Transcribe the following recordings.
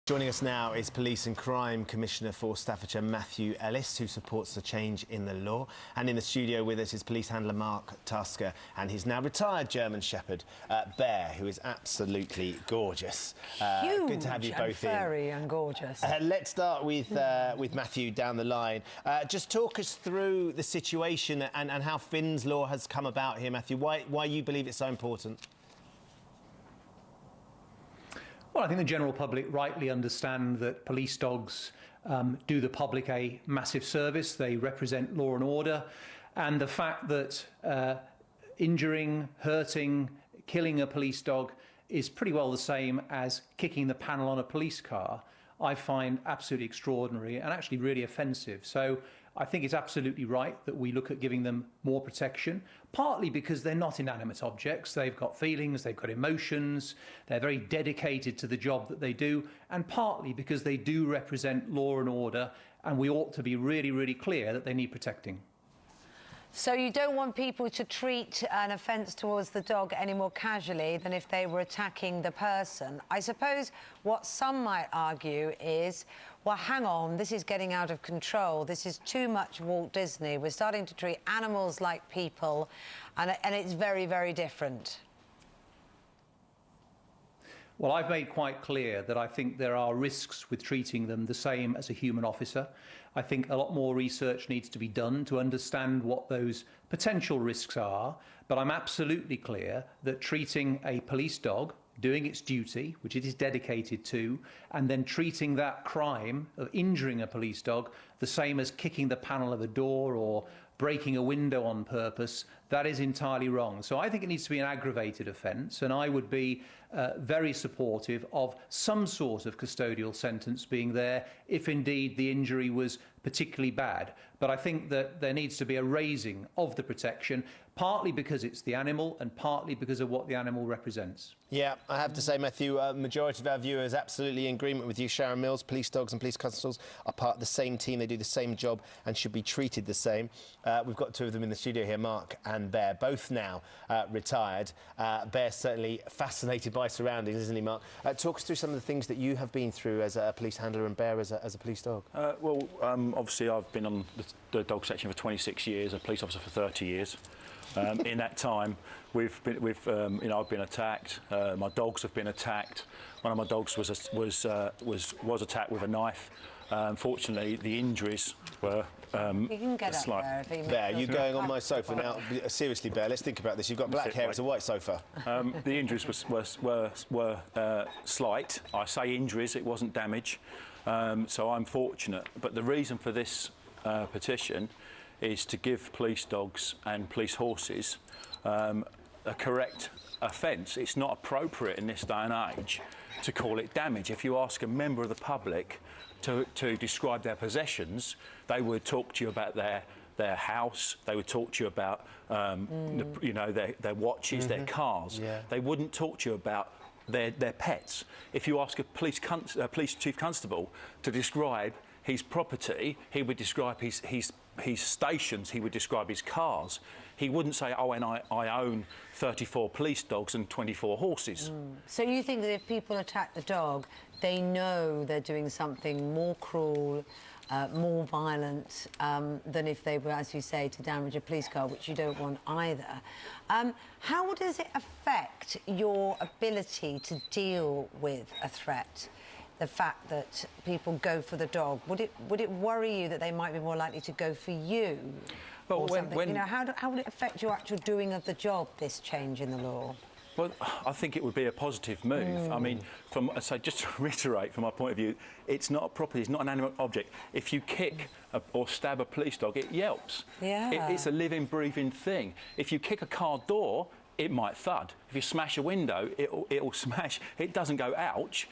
Joining us now is Police and Crime Commissioner for Staffordshire, Matthew Ellis, who supports the change in the law. And in the studio with us is police handler Mark Tasker and his now retired German Shepherd, Bear, who is absolutely gorgeous. Huge good to have you both and furry and gorgeous. Let's start with Matthew down the line. Just talk us through the situation and how Finn's law has come about here, Matthew. Why you believe it's so important? Well, I think the general public rightly understand that police dogs do the public a massive service. They represent law and order. And the fact that injuring, hurting, killing a police dog is pretty well the same as kicking the panel on a police car, I find absolutely extraordinary and actually really offensive. So I think it's absolutely right that we look at giving them more protection, partly because they're not inanimate objects. They've got feelings, they've got emotions, they're very dedicated to the job that they do, and partly because they do represent law and order, and we ought to be really, really clear that they need protecting. So you don't want people to treat an offence towards the dog any more casually than if they were attacking the person. I suppose what some might argue is, well, hang on, this is getting out of control. This is too much Walt Disney. We're starting to treat animals like people, and it's very, very different. Well, I've made quite clear that I think there are risks with treating them the same as a human officer. I think a lot more research needs to be done to understand what those potential risks are, but I'm absolutely clear that treating a police dog, doing its duty, which it is dedicated to, and then treating that crime of injuring a police dog the same as kicking the panel of a door or breaking a window on purpose, that is entirely wrong. So I think it needs to be an aggravated offence, and I would be very supportive of some sort of custodial sentence being there if indeed the injury was particularly bad. But I think that there needs to be a raising of the protection, partly because it's the animal and partly because of what the animal represents. Yeah, I have to say, Matthew, majority of our viewers absolutely in agreement with you. Sharon Mills, police dogs and police constables are part of the same team. They do the same job and should be treated the same. We've got two of them in the studio here, Mark and Bear, both now retired. Bear's certainly fascinated by surroundings, isn't he, Mark? Talk us through some of the things that you have been through as a police handler and Bear as a police dog. Obviously, I've been on the dog section for 26 years, a police officer for 30 years. In that time, I've been attacked. My dogs have been attacked. One of my dogs was attacked with a knife. Unfortunately, the injuries were you can get up there. Bear, you're going on my sofa now. Seriously, Bear, let's think about this. You've got black hair. It's a white sofa. The injuries were slight. I say injuries. It wasn't damage. So I'm fortunate. But the reason for this petition is to give police dogs and police horses a correct offence. It's not appropriate in this day and age to call it damage. If you ask a member of the public to describe their possessions, they would talk to you about their house, they would talk to you about their watches, their cars. Yeah. They wouldn't talk to you about their pets. If you ask a police chief constable to describe his property, he would describe his stations, he would describe his cars. He wouldn't say, oh, and I own 34 police dogs and 24 horses. So you think that if people attack the dog, they know they're doing something more cruel, more violent than if they were, as you say, to damage a police car, which you don't want either. How does it affect your ability to deal with a threat? The fact that people go for the dog, would it worry you that they might be more likely to go for you? Well, how would it affect your actual doing of the job, this change in the law? Well, I think it would be a positive move. I mean, just to reiterate, from my point of view, it's not a property, it's not an animate object. If you kick or stab a police dog, it yelps. Yeah. It's a living, breathing thing. If you kick a car door, it might thud. If you smash a window, it'll smash. It doesn't go ouch.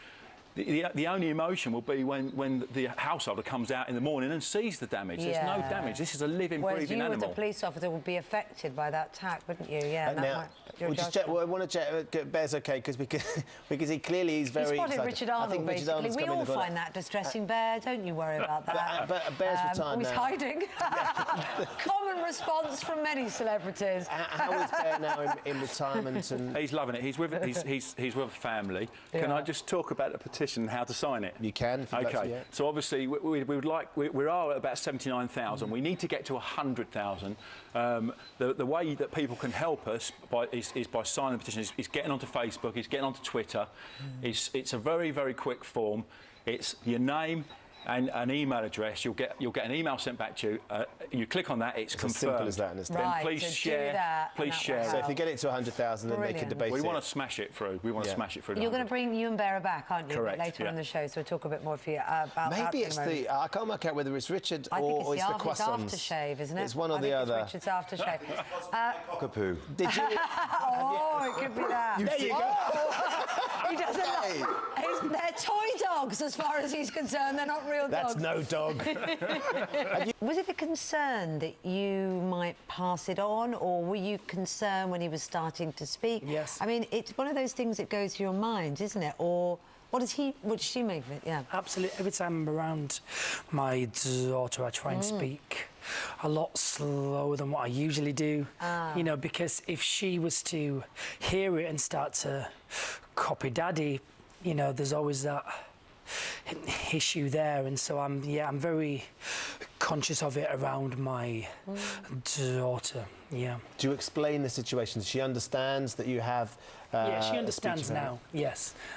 The only emotion will be when the householder comes out in the morning and sees the damage. There's no damage. This is a living, breathing animal. Whereas you, as a police officer, would be affected by that attack, wouldn't you? Yeah. Now, I want to check. Bear's okay because he clearly is very. He spotted excited. Richard Arnold, basically. We all find that distressing, Bear. Don't you worry about that. But Bear's retired he's now. hiding. Common response from many celebrities. How is Bear now in retirement? And he's loving it. He's with family. Yeah. Can I just talk about the petition? petition and how to sign it? You can. If you'd like to, Okay. yeah. So obviously we would like we are at about 79,000. We need to get to 100,000. The way that people can help us is by signing the petition. Is getting onto Facebook. Is getting onto Twitter. It's a very, very quick form. It's your name and an email address. You'll get an email sent back to you. You click on that. It's As confirmed. simple as that, and it's done. Right, Please so do share. that, and Please that share. will So if you help. get it to 100,000, then they can Brilliant. debate We it. want to smash it through. We want to Yeah. smash it through. You're going to bring you and Bearer back, aren't you? Correct, Later on in yeah. the show, so we'll talk a bit more for you about that Maybe in it's a moment. I can't work out whether it's Richard I think or it's the the croissants. aftershave, isn't it? It's one or I the think other. It's Richard's aftershave. Cockapoo. Did you? Oh, it could be that. There you go. He doesn't like. They're toy dogs, as far as he's concerned. They're not real That's dogs. no dog. Was it a concern that you might pass it on, or were you concerned when he was starting to speak? Yes. I mean, it's one of those things that goes through your mind, isn't it? Or what does she make of it? Yeah. Absolutely. Every time I'm around my daughter, I try and speak a lot slower than what I usually do. You know, because if she was to hear it and start to copy Daddy, you know, there's always that issue there, and so I'm very conscious of it around my daughter. Yeah. Do you explain the situation? She understands that you have. Yeah, she a understands speech now. Yes,